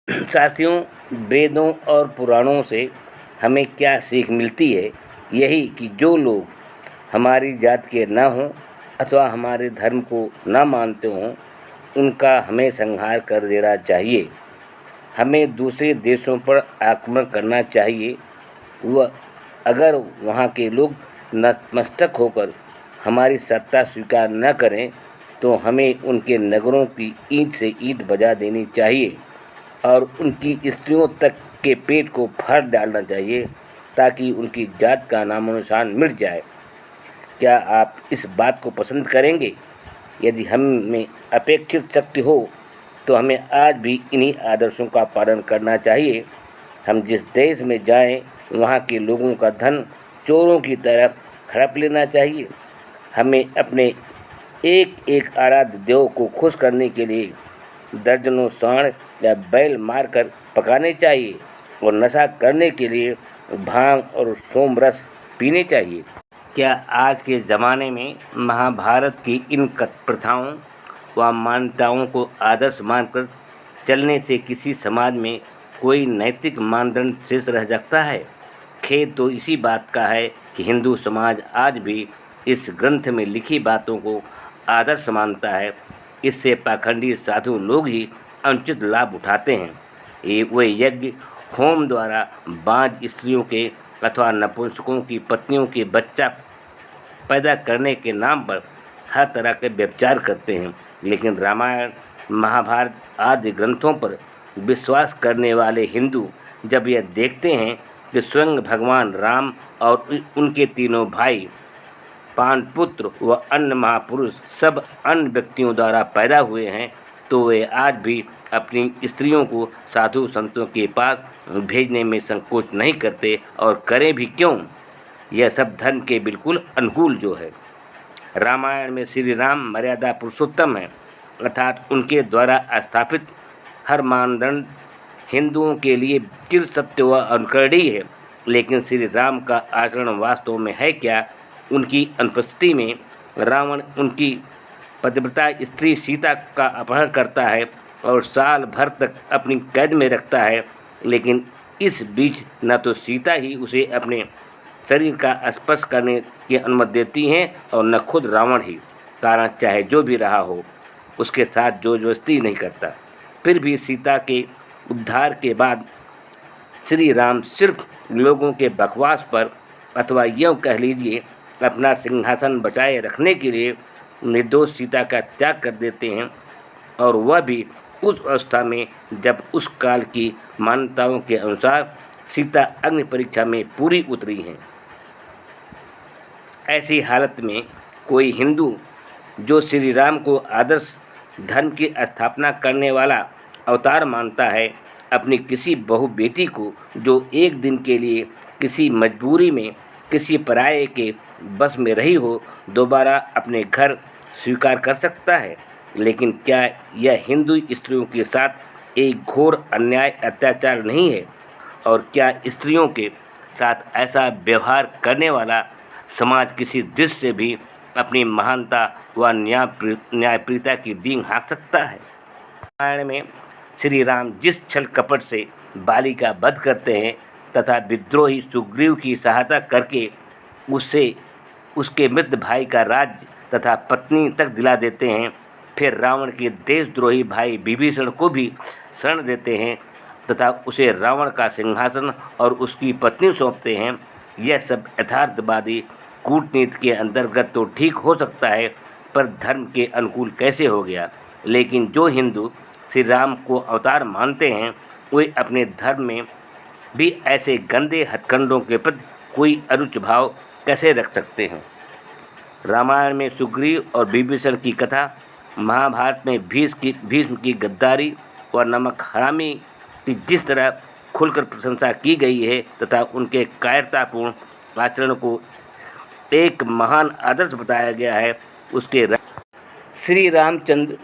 साथियों, वेदों और पुराणों से हमें क्या सीख मिलती है? यही कि जो लोग हमारी जात के न हों अथवा हमारे धर्म को न मानते हों, उनका हमें संहार कर देना चाहिए। हमें दूसरे देशों पर आक्रमण करना चाहिए। वह अगर वहाँ के लोग नतमस्तक होकर हमारी सत्ता स्वीकार न करें, तो हमें उनके नगरों की ईंट से ईंट बजा देनी चाहिए और उनकी स्त्रियों तक के पेट को फाड़ डालना चाहिए, ताकि उनकी जात का नामो-निशान मिट जाए। क्या आप इस बात को पसंद करेंगे? यदि हम में अपेक्षित शक्ति हो, तो हमें आज भी इन्हीं आदर्शों का पालन करना चाहिए। हम जिस देश में जाएं, वहाँ के लोगों का धन चोरों की तरह हड़प लेना चाहिए। हमें अपने एक एक आराध्य देव को खुश करने के लिए दर्जनों सांड या बैल मारकर पकाने चाहिए और नशा करने के लिए भांग और सोमरस पीने चाहिए। क्या आज के ज़माने में महाभारत की इन प्रथाओं व मान्यताओं को आदर्श मानकर चलने से किसी समाज में कोई नैतिक मानदंड शेष रह सकता है? खेद तो इसी बात का है कि हिंदू समाज आज भी इस ग्रंथ में लिखी बातों को आदर्श मानता है। इससे पाखंडी साधु लोग ही अनुचित लाभ उठाते हैं। वे यज्ञ होम द्वारा बाँझ स्त्रियों के अथवा नपुंसकों की पत्नियों के बच्चा पैदा करने के नाम पर हर तरह के व्यभिचार करते हैं। लेकिन रामायण, महाभारत आदि ग्रंथों पर विश्वास करने वाले हिंदू जब यह देखते हैं कि स्वयं भगवान राम और उनके तीनों भाई, पांडुपुत्र व अन्य महापुरुष सब अन्य व्यक्तियों द्वारा पैदा हुए हैं, तो वे आज भी अपनी स्त्रियों को साधु संतों के पास भेजने में संकोच नहीं करते, और करें भी क्यों? यह सब धर्म के बिल्कुल अनुकूल जो है। रामायण में श्री राम मर्यादा पुरुषोत्तम है, अर्थात उनके द्वारा स्थापित हर मानदंड हिंदुओं के लिए चिर सत्य व अनुकरणीय है। लेकिन श्री राम का आचरण वास्तव में है क्या? उनकी अनुपस्थिति में रावण उनकी पतिव्रता स्त्री सीता का अपहरण करता है और साल भर तक अपनी कैद में रखता है। लेकिन इस बीच न तो सीता ही उसे अपने शरीर का स्पर्श करने की अनुमति देती हैं और न खुद रावण ही, कारण चाहे जो भी रहा हो, उसके साथ जोर जबरदस्ती नहीं करता। फिर भी सीता के उद्धार के बाद श्री राम सिर्फ लोगों के बकवास पर, अथवा यूँ कह लीजिए अपना सिंहासन बचाए रखने के लिए, निर्दोष सीता का त्याग कर देते हैं, और वह भी उस अवस्था में जब उस काल की मान्यताओं के अनुसार सीता अग्नि परीक्षा में पूरी उतरी हैं। ऐसी हालत में कोई हिंदू जो श्री राम को आदर्श धर्म की स्थापना करने वाला अवतार मानता है, अपनी किसी बहू बेटी को जो एक दिन के लिए किसी मजबूरी में किसी पराये के बस में रही हो, दोबारा अपने घर स्वीकार कर सकता है? लेकिन क्या यह हिंदू स्त्रियों के साथ एक घोर अन्याय अत्याचार नहीं है? और क्या स्त्रियों के साथ ऐसा व्यवहार करने वाला समाज किसी दृष्टि से भी अपनी महानता व न्यायप्रियता की डींग हाँक सकता है? रामायण में श्री राम जिस छल कपट से बाली का वध करते हैं तथा विद्रोही सुग्रीव की सहायता करके उससे उसके मृत भाई का राज्य तथा पत्नी तक दिला देते हैं, फिर रावण के देशद्रोही भाई विभीषण को भी शरण देते हैं तथा उसे रावण का सिंहासन और उसकी पत्नी सौंपते हैं, यह सब यथार्थवादी कूटनीति के अंतर्गत तो ठीक हो सकता है, पर धर्म के अनुकूल कैसे हो गया? लेकिन जो हिंदू श्री राम को अवतार मानते हैं, वे अपने धर्म में भी ऐसे गंदे हथकंडों के प्रति कोई अरुचि भाव कैसे रख सकते हैं? रामायण में सुग्रीव और विभीषण की कथा, महाभारत में भीष्म की गद्दारी और नमक हरामी की जिस तरह खुलकर प्रशंसा की गई है तथा उनके कायरतापूर्ण आचरण को एक महान आदर्श बताया गया है, उसके श्री रामचंद्र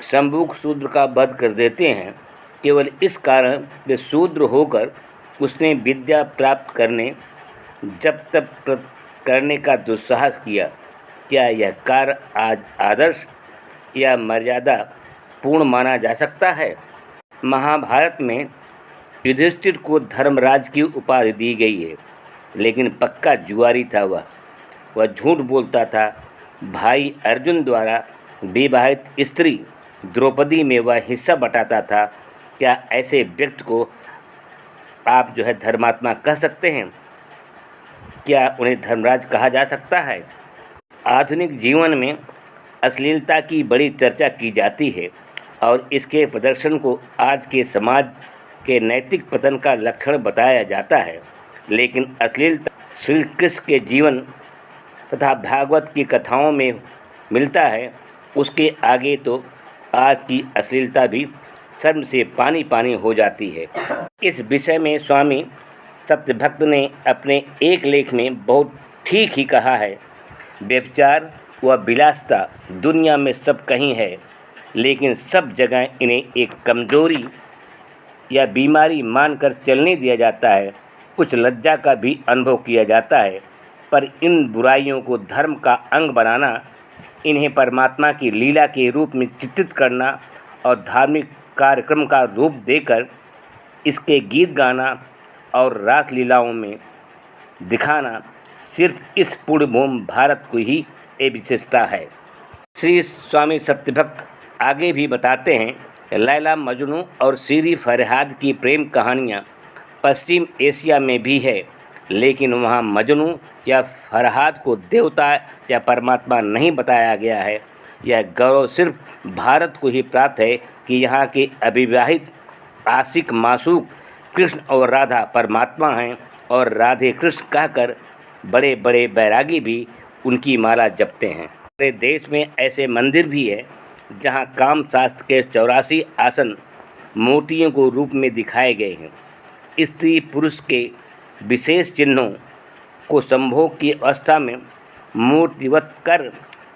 शंभुक शूद्र का वध कर देते हैं केवल इस कारण कि शूद्र होकर उसने विद्या प्राप्त करने जब तक करने का दुस्साहस किया। क्या यह कार्य आज आदर्श या मर्यादा पूर्ण माना जा सकता है? महाभारत में युधिष्ठिर को धर्मराज की उपाधि दी गई है, लेकिन पक्का जुआरी था वह झूठ बोलता था। भाई अर्जुन द्वारा विवाहित स्त्री द्रौपदी में वह हिस्सा बटाता था। क्या ऐसे व्यक्ति को आप धर्मात्मा कह सकते हैं? क्या उन्हें धर्मराज कहा जा सकता है? आधुनिक जीवन में अश्लीलता की बड़ी चर्चा की जाती है और इसके प्रदर्शन को आज के समाज के नैतिक पतन का लक्षण बताया जाता है, लेकिन अश्लीलता श्री कृष्ण के जीवन तथा भागवत की कथाओं में मिलता है, उसके आगे तो आज की अश्लीलता भी शर्म से पानी पानी हो जाती है। इस विषय में स्वामी सत्यभक्त ने अपने एक लेख में बहुत ठीक ही कहा है। व्यभिचार व विलासिता दुनिया में सब कहीं है, लेकिन सब जगह इन्हें एक कमजोरी या बीमारी मानकर चलने दिया जाता है। कुछ लज्जा का भी अनुभव किया जाता है, पर इन बुराइयों को धर्म का अंग बनाना, इन्हें परमात्मा की लीला के रूप में चित्रित करना और धार्मिक कार्यक्रम का रूप देकर इसके गीत गाना और रासलीलाओं में दिखाना सिर्फ इस पुण्यभूमि भारत को ही एक विशेषता है। श्री स्वामी सत्यभक्त आगे भी बताते हैं, लैला मजनू और सीरी फरहाद की प्रेम कहानियाँ पश्चिम एशिया में भी है, लेकिन वहाँ मजनू या फरहाद को देवता या परमात्मा नहीं बताया गया है। यह गौरव सिर्फ भारत को ही प्राप्त है कि यहाँ के अविवाहित आशिक मासूक कृष्ण और राधा परमात्मा हैं और राधे कृष्ण कहकर बड़े बड़े बैरागी भी उनकी माला जपते हैं। हमारे देश में ऐसे मंदिर भी है जहाँ काम शास्त्र के 84 आसन मूर्तियों को रूप में दिखाए गए हैं। स्त्री पुरुष के विशेष चिन्हों को संभोग की अवस्था में मूर्तिवत कर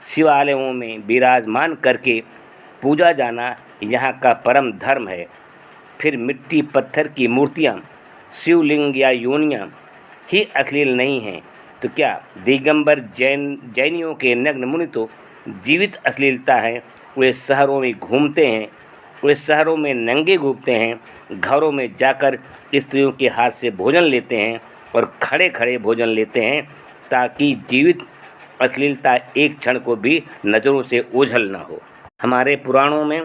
शिवालयों में विराजमान करके पूजा जाना यहाँ का परम धर्म है। फिर मिट्टी पत्थर की मूर्तियाँ, शिवलिंग या योनियाँ ही अश्लील नहीं हैं, तो क्या दिगंबर जैनियों के नग्न मुनि तो जीवित अश्लीलता हैं। वे शहरों में घूमते हैं, वे शहरों में नंगे घूमते हैं, घरों में जाकर स्त्रियों के हाथ से भोजन लेते हैं और खड़े खड़े भोजन लेते हैं, ताकि जीवित अश्लीलता एक क्षण को भी नज़रों से ओझल न हो। हमारे पुराणों में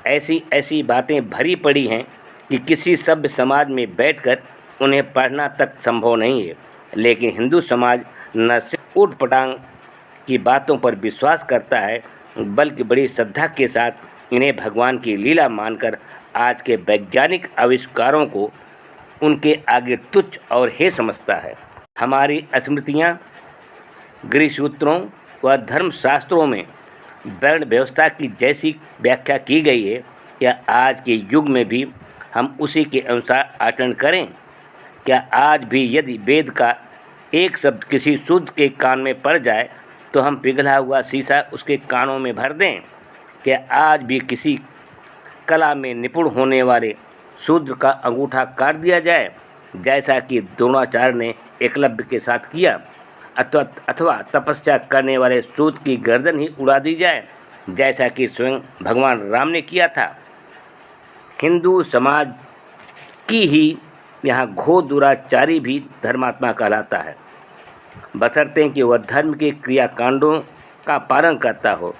ऐसी ऐसी बातें भरी पड़ी हैं कि किसी सभ्य समाज में बैठकर उन्हें पढ़ना तक संभव नहीं है, लेकिन हिंदू समाज न सिर्फ ऊट-पटांग की बातों पर विश्वास करता है, बल्कि बड़ी श्रद्धा के साथ इन्हें भगवान की लीला मानकर आज के वैज्ञानिक आविष्कारों को उनके आगे तुच्छ और हे समझता है। हमारी स्मृतियाँ, गृहसूत्रों व धर्मशास्त्रों में वर्ण व्यवस्था की जैसी व्याख्या की गई है, क्या आज के युग में भी हम उसी के अनुसार आचरण करें? क्या आज भी यदि वेद का एक शब्द किसी शूद्र के कान में पड़ जाए तो हम पिघला हुआ शीशा उसके कानों में भर दें? क्या आज भी किसी कला में निपुण होने वाले शूद्र का अंगूठा काट दिया जाए, जैसा कि द्रोणाचार्य ने एकलव्य के साथ किया, अथवा तपस्या करने वाले शूद्र की गर्दन ही उड़ा दी जाए, जैसा कि स्वयं भगवान राम ने किया था? हिंदू समाज की ही यहाँ घोर दुराचारी भी धर्मात्मा कहलाता है, बशर्ते कि वह धर्म के क्रियाकांडों का पालन करता हो।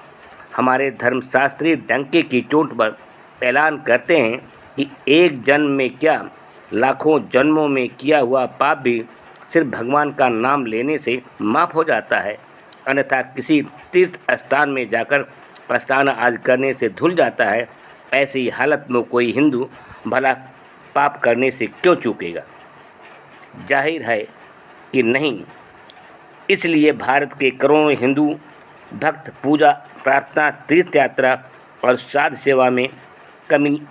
हमारे धर्मशास्त्री डंके की चोट पर ऐलान करते हैं कि एक जन्म में क्या लाखों जन्मों में किया हुआ पाप भी सिर्फ भगवान का नाम लेने से माफ़ हो जाता है, अन्यथा किसी तीर्थ स्थान में जाकर स्नान आदि करने से धुल जाता है। ऐसी हालत में कोई हिंदू भला पाप करने से क्यों चूकेगा? जाहिर है कि नहीं। इसलिए भारत के करोड़ों हिंदू भक्त पूजा, प्रार्थना, तीर्थ यात्रा और श्राद्ध सेवा में कमी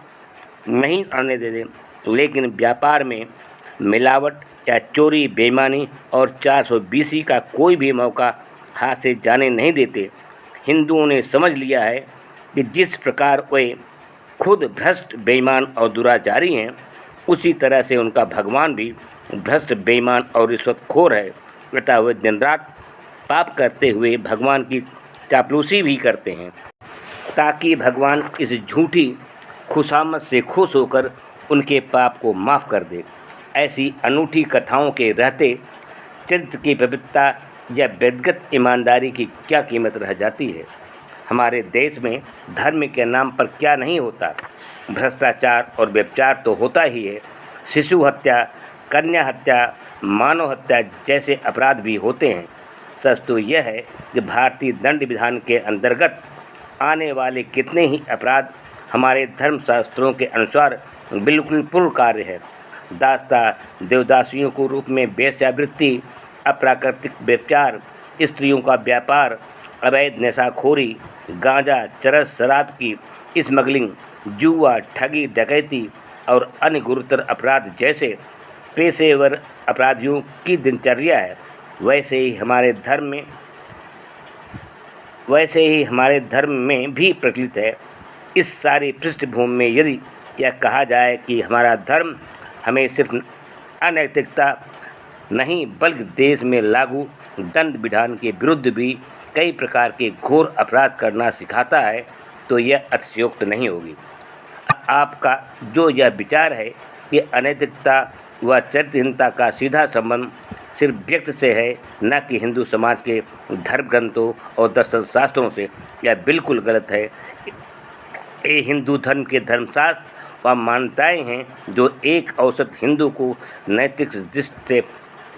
नहीं आने देते, लेकिन व्यापार में मिलावट या चोरी, बेईमानी और 420 का कोई भी मौका हाथ से जाने नहीं देते। हिंदुओं ने समझ लिया है कि जिस प्रकार वे खुद भ्रष्ट, बेईमान और दुराचारी हैं, उसी तरह से उनका भगवान भी भ्रष्ट, बेईमान और रिश्वतखोर है। अतः वे दिन रात पाप करते हुए भगवान की चापलूसी भी करते हैं, ताकि भगवान इस झूठी खुशामद से खुश होकर उनके पाप को माफ़ कर दे। ऐसी अनूठी कथाओं के रहते चरित्र की पवित्रता या व्यक्तिगत ईमानदारी की क्या कीमत रह जाती है। हमारे देश में धर्म के नाम पर क्या नहीं होता। भ्रष्टाचार और व्यभिचार तो होता ही है, शिशु हत्या, कन्या हत्या, मानव हत्या जैसे अपराध भी होते हैं। सच तो यह है कि भारतीय दंड विधान के अंतर्गत आने वाले कितने ही अपराध हमारे धर्मशास्त्रों के अनुसार बिल्कुल पूर्ण कार्य है। दास्ता देवदासियों को रूप में वेश्यावृत्ति, अप्राकृतिक व्यभिचार, स्त्रियों का व्यापार, अवैध नशाखोरी, गांजा, चरस, शराब की स्मगलिंग, जुआ, ठगी, डकैती और अन्य गुरुतर अपराध जैसे पेशेवर अपराधियों की दिनचर्या है। वैसे ही हमारे धर्म में भी प्रचलित है। इस सारी पृष्ठभूमि में यदि यह कहा जाए कि हमारा धर्म हमें सिर्फ अनैतिकता नहीं बल्कि देश में लागू दंड विधान के विरुद्ध भी कई प्रकार के घोर अपराध करना सिखाता है, तो यह अतिशयोक्ति नहीं होगी। आपका जो यह विचार है कि अनैतिकता व चरित्रहीनता का सीधा संबंध सिर्फ व्यक्ति से है, न कि हिंदू समाज के धर्म ग्रंथों और दर्शन शास्त्रों से, यह बिल्कुल गलत है। ये हिंदू धर्म के धर्मशास्त्र व मान्यताएँ हैं जो एक औसत हिंदू को नैतिक दृष्टि से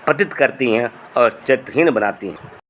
पतित करती हैं और चरित्रहीन बनाती हैं।